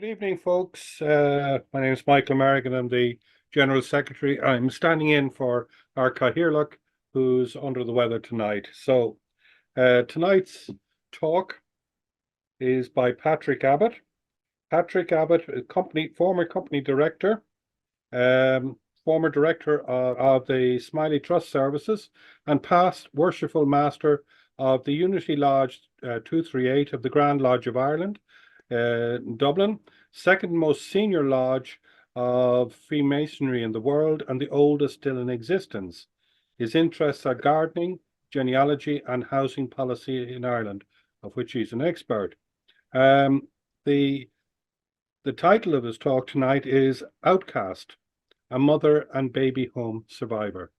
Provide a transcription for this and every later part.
Good evening, folks. My name is Michael Merrigan. I'm the General Secretary. I'm standing in for our Cathaoirleach, who's under the weather tonight. So tonight's talk is by Patrick Abbott. Patrick Abbott, former company director, former director of the Smiley Trust Services, and past worshipful master of the Unity Lodge 238 of the Grand Lodge of Ireland, in Dublin, second most senior lodge of Freemasonry in the world and the oldest still in existence. His interests are gardening, genealogy, and housing policy in Ireland, of which he's an expert. The title of his talk tonight is Outcast, a mother and baby home survivor.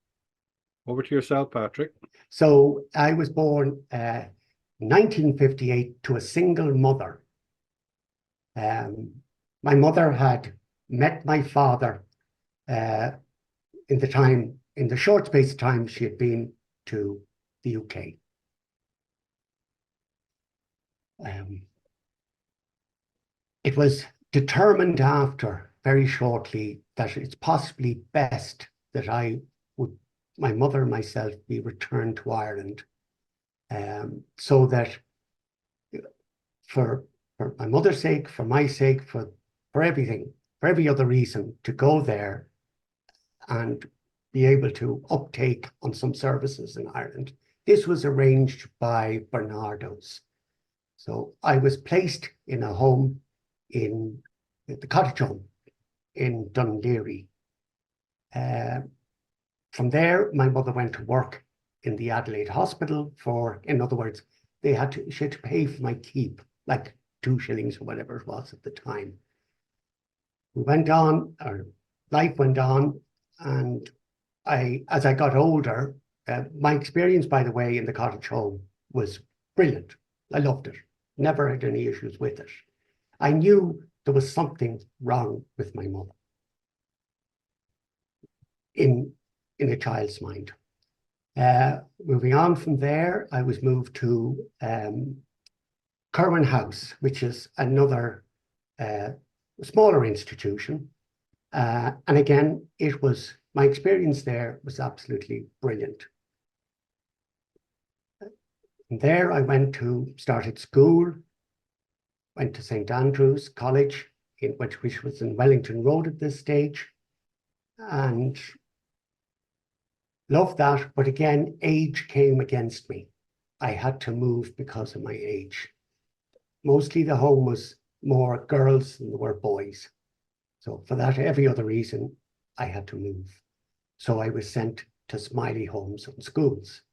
Over to yourself, Patrick. So I was born 1958 to a single mother. My mother had met my father in the short space of time she had been to the UK. It was determined after, very shortly, that it's possibly best that my mother and myself, be returned to Ireland, so that for my mother's sake, for my sake, for everything, for every other reason, to go there and be able to uptake on some services in Ireland. This was arranged by Bernardo's. So I was placed in a home in the cottage home in Dunleary. From there, my mother went to work in the Adelaide Hospital in other words, she had to pay for my keep, like 2 shillings or whatever it was at the time. We went on, our life went on, and as I got older, my experience, by the way, in the cottage home was brilliant. I loved it. Never had any issues with it. I knew there was something wrong with my mother in a child's mind. Moving on from there, I was moved to Curwen House, which is another smaller institution. And again, my experience there was absolutely brilliant. From there, I started school, went to St. Andrew's College, which was in Wellington Road at this stage, and loved that. But again, age came against me. I had to move because of my age. Mostly the home was more girls than there were boys. So for that, every other reason, I had to move. So I was sent to Smiley Homes and Schools.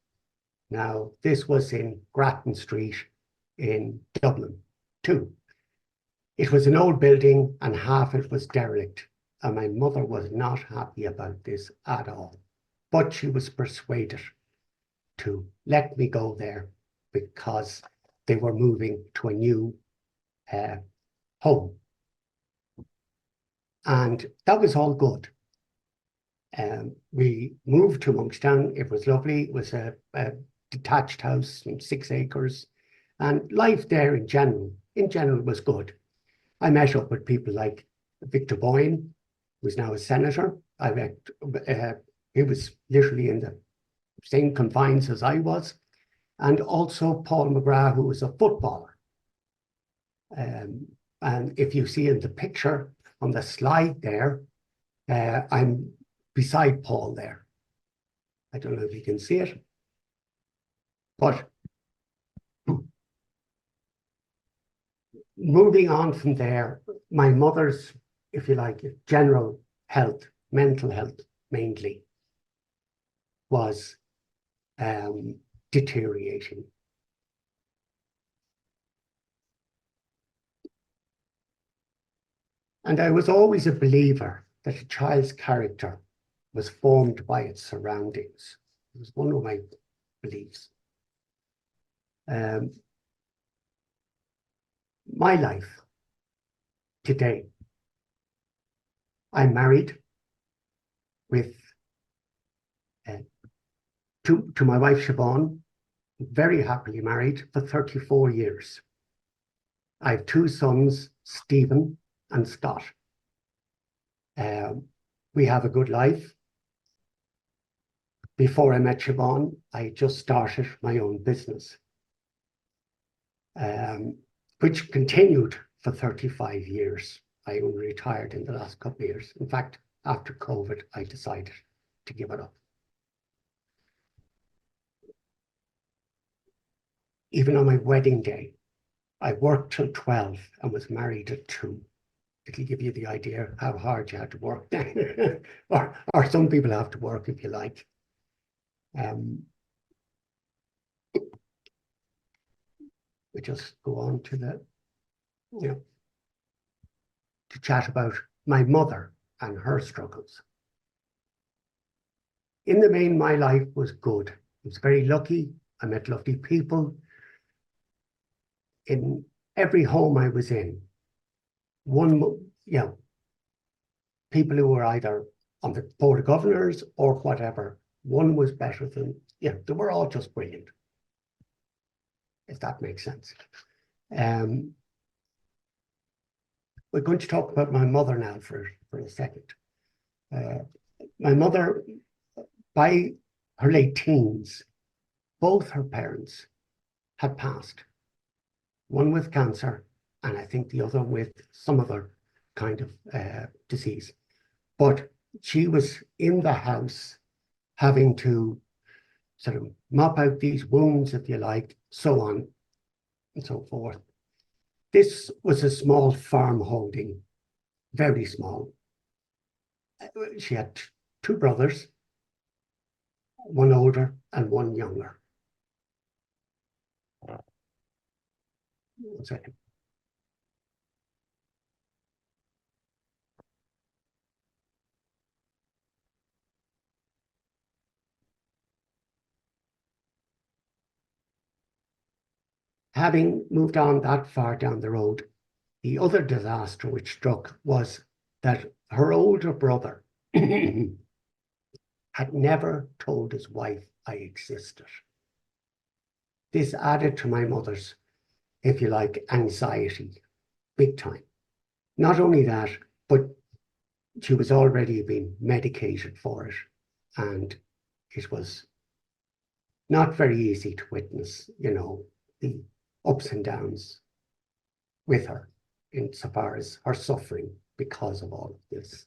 Now, this was in Grattan Street in Dublin, too. It was an old building and half it was derelict. And my mother was not happy about this at all. But she was persuaded to let me go there because they were moving to a new home. And that was all good. We moved to Monkstown. It was lovely. It was a detached house, 6 acres. And life there in general was good. I met up with people like Victor Boyne, who's now a senator. He was literally in the same confines as I was. And also Paul McGrath, who was a footballer. And if you see in the picture on the slide there, I'm beside Paul there. I don't know if you can see it. But moving on from there, my mother's, if you like, general health, mental health mainly, was deteriorating. And I was always a believer that a child's character was formed by its surroundings. It was one of my beliefs. My life today, I'm married with to my wife Siobhan, very happily married for 34 years. I have 2 sons, Stephen and Scott. We have a good life. Before I met Siobhan, I just started my own business, which continued for 35 years. I only retired in the last couple of years. In fact, after COVID, I decided to give it up. Even on my wedding day, I worked till 12 and was married at 2. It'll give you the idea how hard you had to work then. or some people have to work if you like. We just go on to to chat about my mother and her struggles. In the main, my life was good. I was very lucky. I met lovely people. In every home I was in, people who were either on the board of governors or whatever, one was better than, they were all just brilliant, if that makes sense. We're going to talk about my mother now for a second. My mother, by her late teens, both her parents had passed. One with cancer, and I think the other with some other kind of disease. But she was in the house having to sort of mop out these wounds, if you like, so on and so forth. This was a small farm holding, very small. She had 2 brothers, one older and one younger. 1 second. Having moved on that far down the road, the other disaster which struck was that her older brother had never told his wife I existed. This added to my mother's, if you like, anxiety, big time. Not only that, but she was already being medicated for it, and it was not very easy to witness, the ups and downs with her insofar as her suffering because of all of this.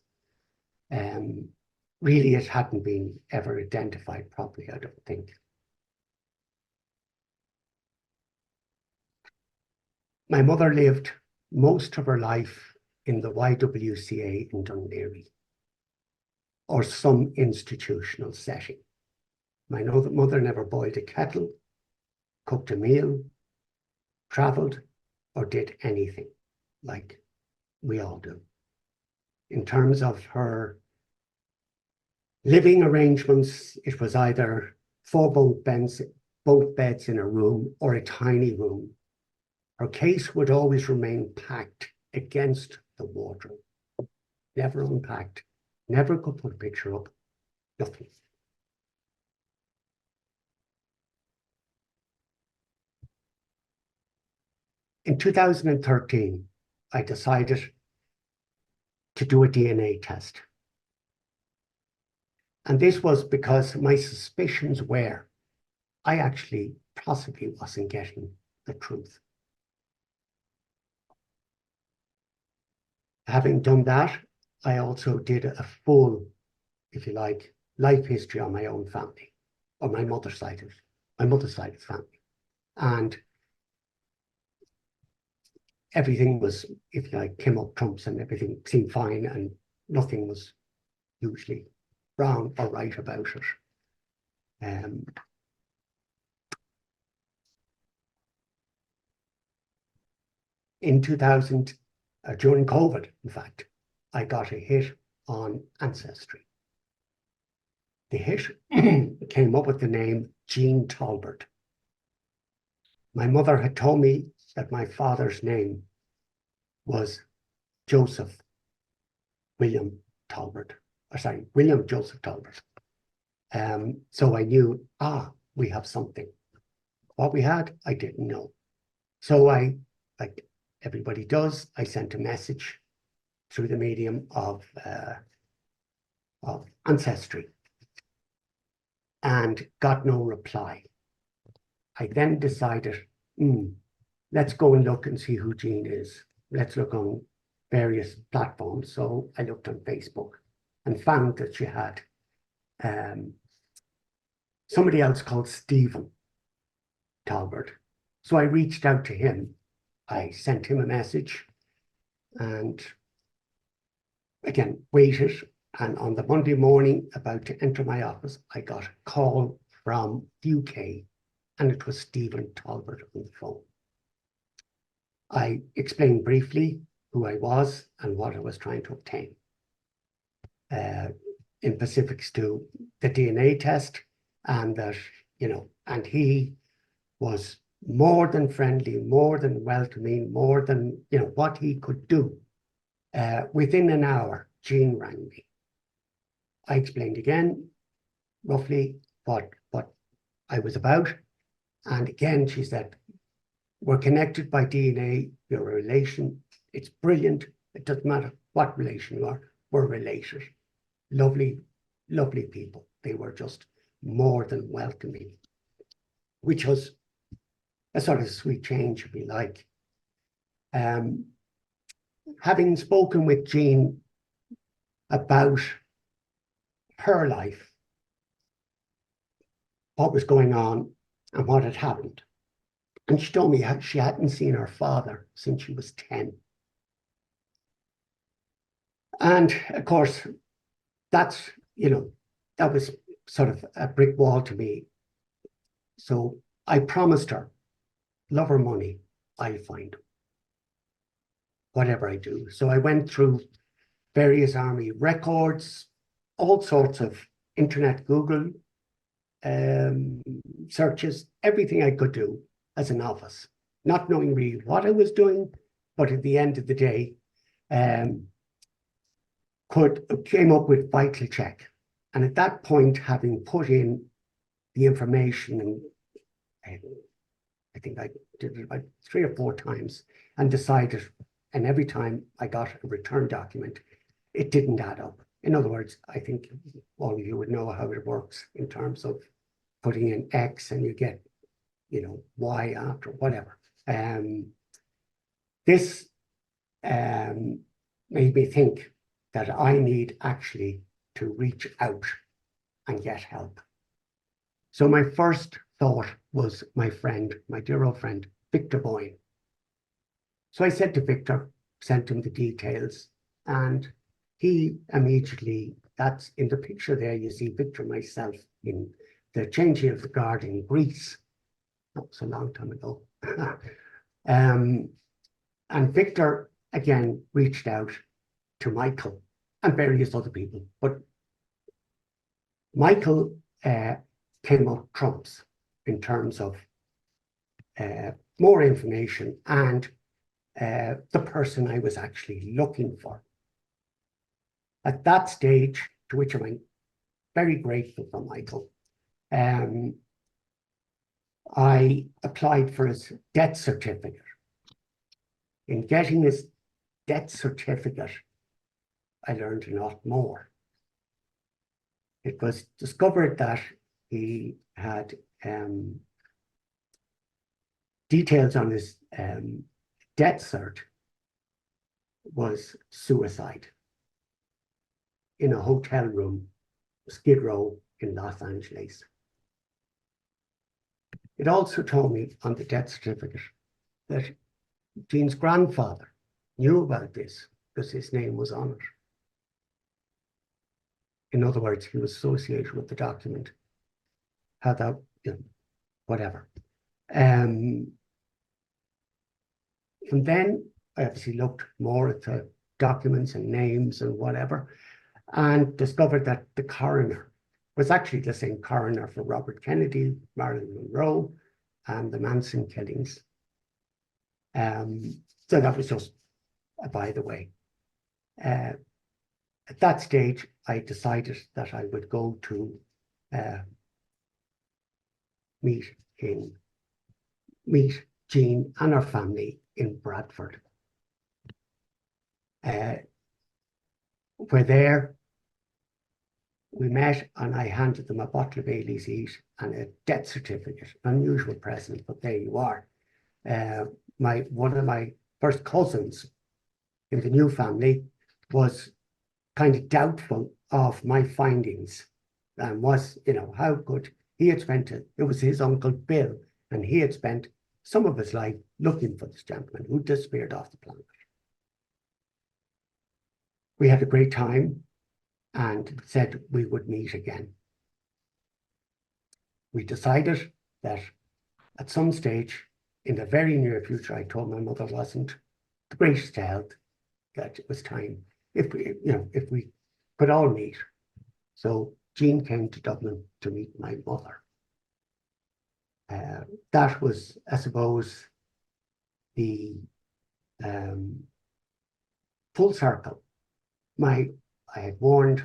Really, it hadn't been ever identified properly, I don't think. My mother lived most of her life in the YWCA in Dún Laoghaire, or some institutional setting. My mother never boiled a kettle, cooked a meal, travelled, or did anything like we all do. In terms of her living arrangements, it was either 4 bunk beds in a room or a tiny room. Her case would always remain packed against the wardrobe, never unpacked, never could put a picture up, nothing. In 2013, I decided to do a DNA test. And this was because my suspicions were I actually possibly wasn't getting the truth. Having done that, I also did a full, if you like, life history on my own family, or my mother's side of family. And everything was, if you like, came up trumps and everything seemed fine and nothing was usually wrong or right about it. In 2000, during COVID, in fact, I got a hit on Ancestry. The hit came up with the name Jean Talbert. My mother had told me that my father's name was Joseph William Talbert, William Joseph Talbert. So I knew, we have something. What we had, I didn't know. So I, like everybody does, I sent a message through the medium of Ancestry, and got no reply. I then decided, let's go and look and see who Jean is. Let's look on various platforms. So I looked on Facebook and found that she had somebody else called Stephen Talbert. So I reached out to him. I sent him a message and again waited. And on the Monday morning, about to enter my office, I got a call from the UK, and it was Stephen Talbot on the phone. I explained briefly who I was and what I was trying to obtain. In specifics to the DNA test, and that, and he was more than friendly, more than welcoming, more than, what he could do. Within an hour, Jean rang me. I explained again, roughly, what I was about. And again, she said, we're connected by DNA, you're a relation. It's brilliant. It doesn't matter what relation you are, we're related. Lovely, lovely people. They were just more than welcoming, which was a sort of sweet change, if you like. Having spoken with Jean about her life, what was going on and what had happened. And she told me how she hadn't seen her father since she was 10. And of course, that's, that was sort of a brick wall to me. So I promised her, love or money, I'll find him, whatever I do. So I went through various army records, all sorts of internet Google searches, everything I could do as a novice, not knowing really what I was doing, but at the end of the day, came up with Vital Check. And at that point, having put in the information, and I think I did it about 3 or 4 times and decided, and every time I got a return document, it didn't add up. In other words, I think all of you would know how it works in terms of putting in X and you get, Y after, whatever. This made me think that I need actually to reach out and get help. So my first thought was my friend, my dear old friend, Victor Boyne. So I said to Victor, sent him the details, and he immediately, that's in the picture there, you see Victor and myself in the changing of the guard in Greece. That was a long time ago. And Victor, again, reached out to Michael and various other people. But Michael came up trumps in terms of more information and the person I was actually looking for. At that stage, to which I'm very grateful for Michael, I applied for his death certificate. In getting his death certificate, I learned a lot more. It was discovered that he had details on his death cert was suicide in a hotel room, Skid Row in Los Angeles. It also told me on the death certificate that Jean's grandfather knew about this because his name was on it. In other words, he was associated with the document. How that, whatever. And then I obviously looked more at the documents and names and whatever, and discovered that the coroner was actually the same coroner for Robert Kennedy, Marilyn Monroe, and the Manson killings. So that was just a by the way. At that stage, I decided that I would go to meet Jean and her family in Bradford. we're there. We met and I handed them a bottle of Bailey's Heat and a death certificate. Unusual present, but there you are. One of my first cousins in the new family was kind of doubtful of my findings and was, how could he had spent it. It was his uncle Bill, and he had spent some of his life looking for this gentleman who disappeared off the planet. We had a great time and said we would meet again. We decided that at some stage in the very near future, I told my mother wasn't the greatest health, that it was time if we could all meet. So Jean came to Dublin to meet my mother. That was, I suppose, the full circle. I had warned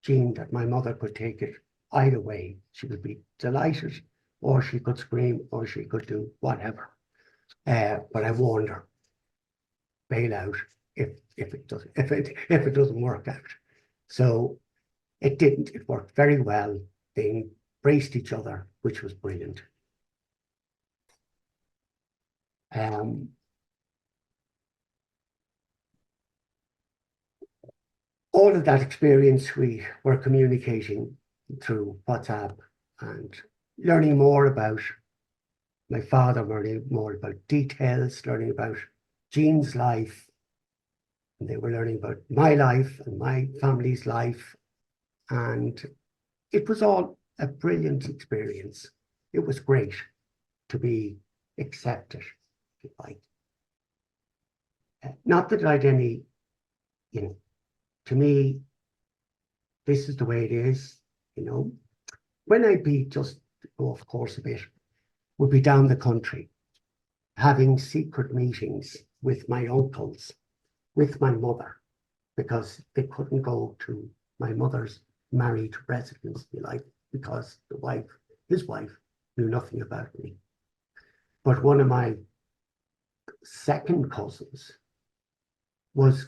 Jean that my mother could take it either way. She would be delighted, or she could scream, or she could do whatever. But I warned her, bail out if it doesn't work out. So it didn't. It worked very well. They embraced each other, which was brilliant. All of that experience, we were communicating through WhatsApp and learning more about my father, learning more about details, learning about Jean's life. And they were learning about my life and my family's life. And it was all a brilliant experience. It was great to be accepted, if you like. Not that I'd any, to me, this is the way it is, When I'd be, just to go off course a bit, would be down the country, having secret meetings with my uncles, with my mother, because they couldn't go to my mother's married residence, if you like, because his wife, knew nothing about me. But one of my second cousins was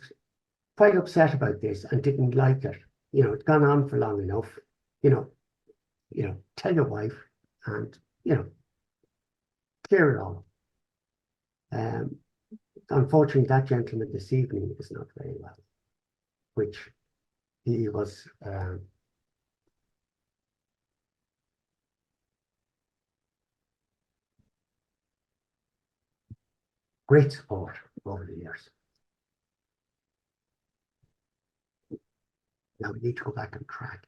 quite upset about this and didn't like it. It'd gone on for long enough. Tell your wife and, clear it all. Unfortunately, that gentleman this evening is not very well, which he was great support over the years. Now we need to go back on track.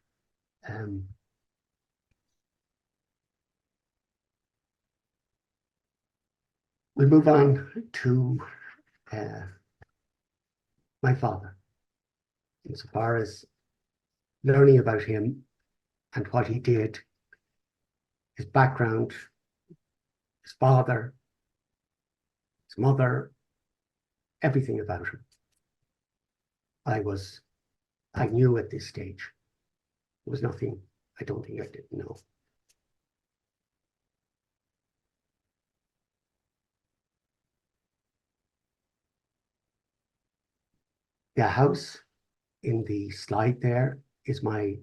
We move on to my father, insofar as learning about him and what he did, his background, his father, his mother, everything about him. I knew at this stage. There was nothing, I don't think I didn't know. The house in the slide there is where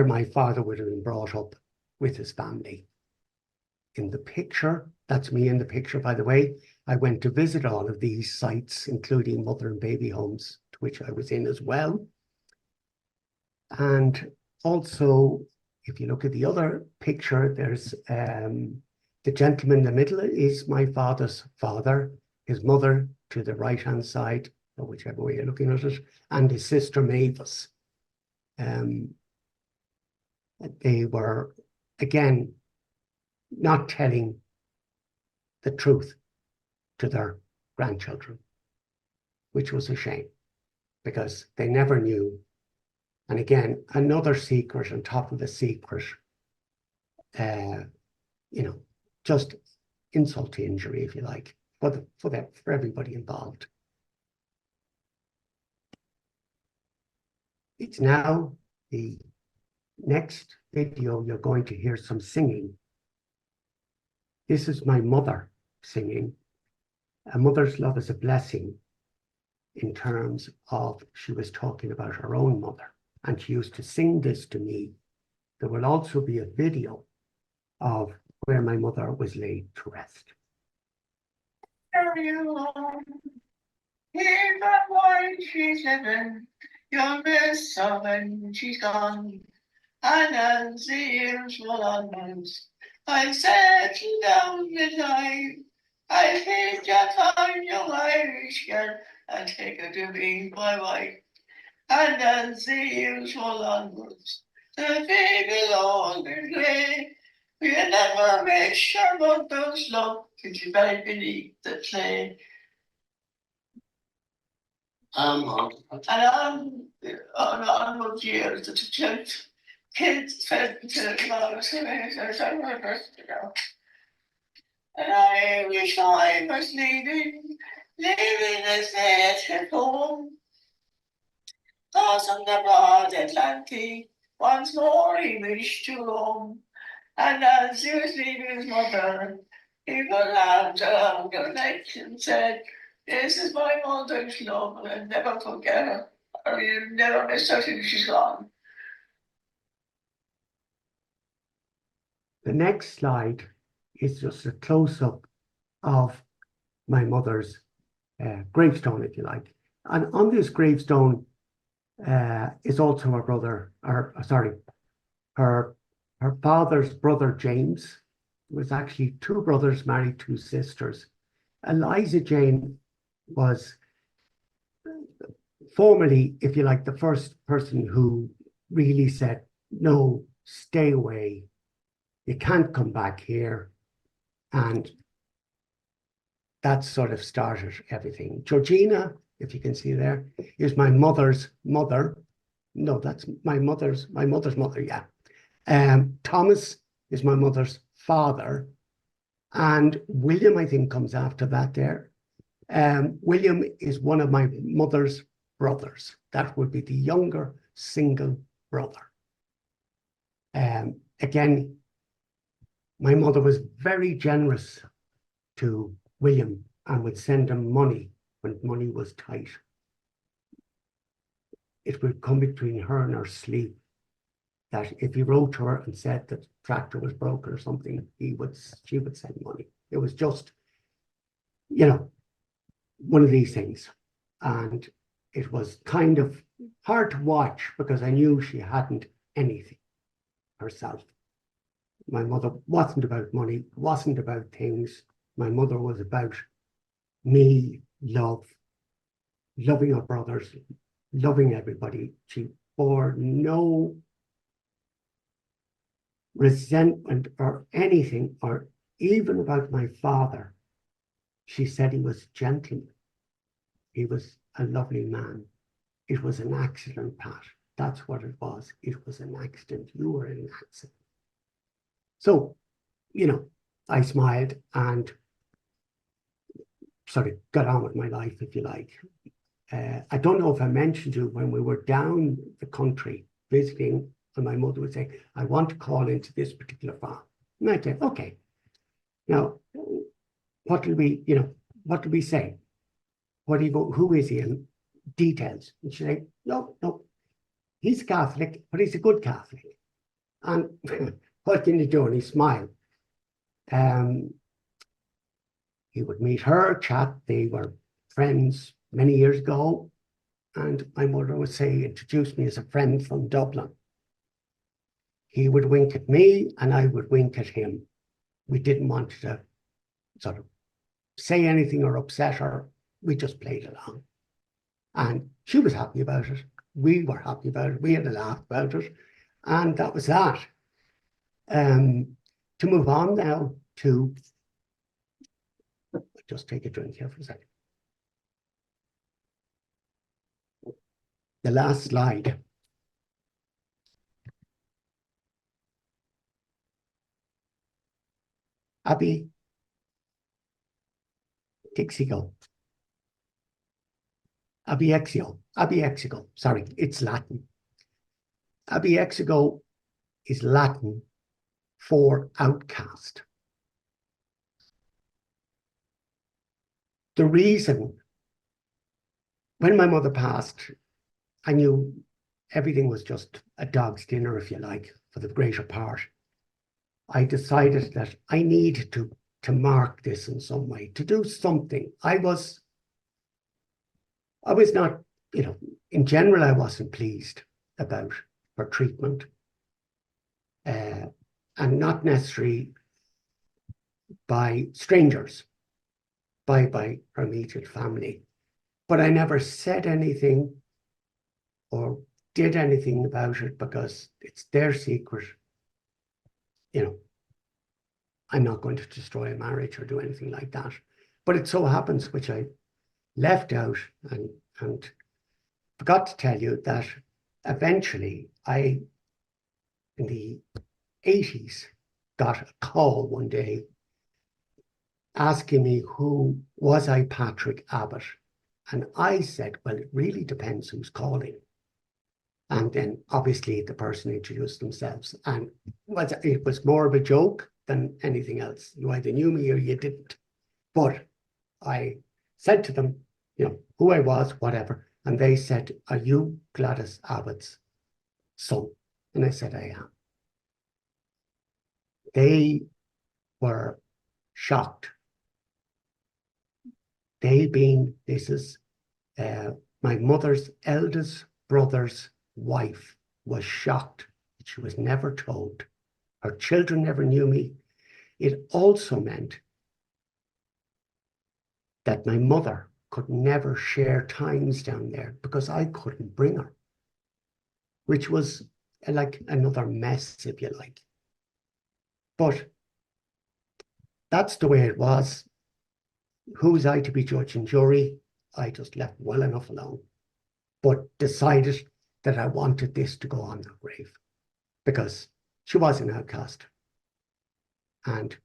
my father would have been brought up with his family. In the picture, that's me in the picture, by the way. I went to visit all of these sites, including mother and baby homes, to which I was in as well. And also, if you look at the other picture, there's the gentleman in the middle is my father's father, his mother to the right-hand side, or whichever way you're looking at it, and his sister Mavis. They were, again, not telling the truth to their grandchildren, which was a shame, because they never knew. And again, another secret on top of a secret, just insult to injury, if you like, for everybody involved. It's now the next video, you're going to hear some singing. This is my mother singing. A mother's love is a blessing. in terms of she was talking about her own mother, and she used to sing this to me. There will also be a video of where my mother was laid to rest. Hear that while she's living, your Miss Sullivan, she's gone. And as the years roll onwards, I settle down in life. I think I find young Irish girl and take her to be my wife. And as the years roll onwards, the big longer play. We never miss your mother's love, cause you buried beneath the clay. And on those years that took kids fed to close and I wish I was leaving this native home. Cause on the broad Atlantic, once more he wished to roam. And as he was leaving his mother, he put arms around her neck and said, "This is my mother's love, and never forget her, or you'll never miss her till she's gone." The next slide is just a close-up of my mother's gravestone, if you like. And on this gravestone is also her brother, her father's brother, James. It was actually two brothers married two sisters. Eliza Jane was formerly, if you like, the first person who really said, no, stay away. You can't come back here. And that sort of started everything. Georgina, if you can see there, is my mother's mother. No, that's my mother's mother, yeah. Thomas is my mother's father. And William, I think, comes after that there. William is one of my mother's brothers. That would be the younger single brother. Again, my mother was very generous to William and would send him money when money was tight. It would come between her and her sleep that if he wrote to her and said that the tractor was broken or something, she would send money. It was just, you know, one of these things. And it was kind of hard to watch because I knew she hadn't anything herself. My mother wasn't about money, wasn't about things. My mother was about me, love, loving her brothers, loving everybody. She bore no resentment or anything, or even about my father. She said he was a gentleman. He was a lovely man. It was an accident, Pat. That's what it was. It was an accident. You were in an accident. So, you know, I smiled and sort of got on with my life, if you like. I don't know if I mentioned to you when we were down the country visiting, and my mother would say, I want to call into this particular farm. And I'd say, okay. Now, what do we say? What do you go, who is he? And details. And she'd say, no, he's Catholic, but he's a good Catholic. And what can you do? And he smiled. He would meet her, chat. They were friends many years ago. And my mother would say, introduce me as a friend from Dublin. He would wink at me and I would wink at him. We didn't want to sort of say anything or upset her. We just played along. And she was happy about it. We were happy about it. We had a laugh about it. And that was that. To move on now to, just take a drink here for a second. The last slide. Abby Dixigo. Abiexio, sorry, it's Latin. Abiexio is Latin for outcast. The reason when my mother passed, I knew everything was just a dog's dinner, if you like, for the greater part. I decided that I needed to mark this in some way, to do something. I was not, in general, I wasn't pleased about her treatment, and not necessarily by strangers, by her immediate family. But I never said anything or did anything about it because it's their secret. I'm not going to destroy a marriage or do anything like that. But it so happens, which I left out and forgot to tell you, that eventually I, in the 80s, got a call one day asking me who was I, Patrick Abbott. And I said, well, it really depends who's calling. And then obviously the person introduced themselves, and it was more of a joke than anything else. You either knew me or you didn't. But I said to them, who I was, whatever. And they said, are you Gladys Abbott's son? And I said, I am. They were shocked. This is my mother's eldest brother's wife was shocked that she was never told. Her children never knew me. It also meant that my mother could never share times down there because I couldn't bring her, which was like another mess, if you like. But that's the way it was. Who was I to be judge and jury? I just left well enough alone, but decided that I wanted this to go on her grave because she was an outcast. And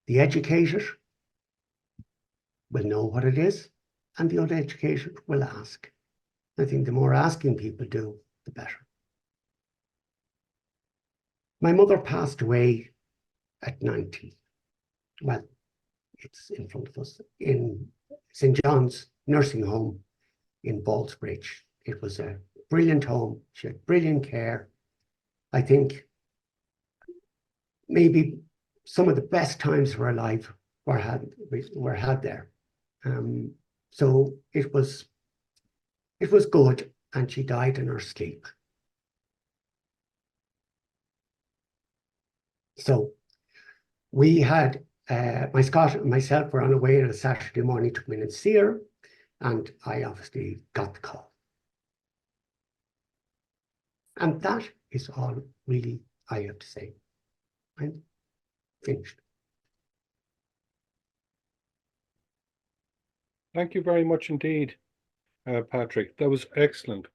the educated will know what it is, and the uneducated will ask. I think the more asking people do, the better. My mother passed away at 90. Well, it's in front of us, in St. John's nursing home in Ballsbridge. It was a brilliant home. She had brilliant care. I think maybe some of the best times of her life were had there. So it was good, and she died in her sleep. So we had my Scott and myself were on our way on a Saturday morning, took me in and see her, and I obviously got the call. And that is all really I have to say. I'm finished. Thank you very much indeed, Patrick. That was excellent.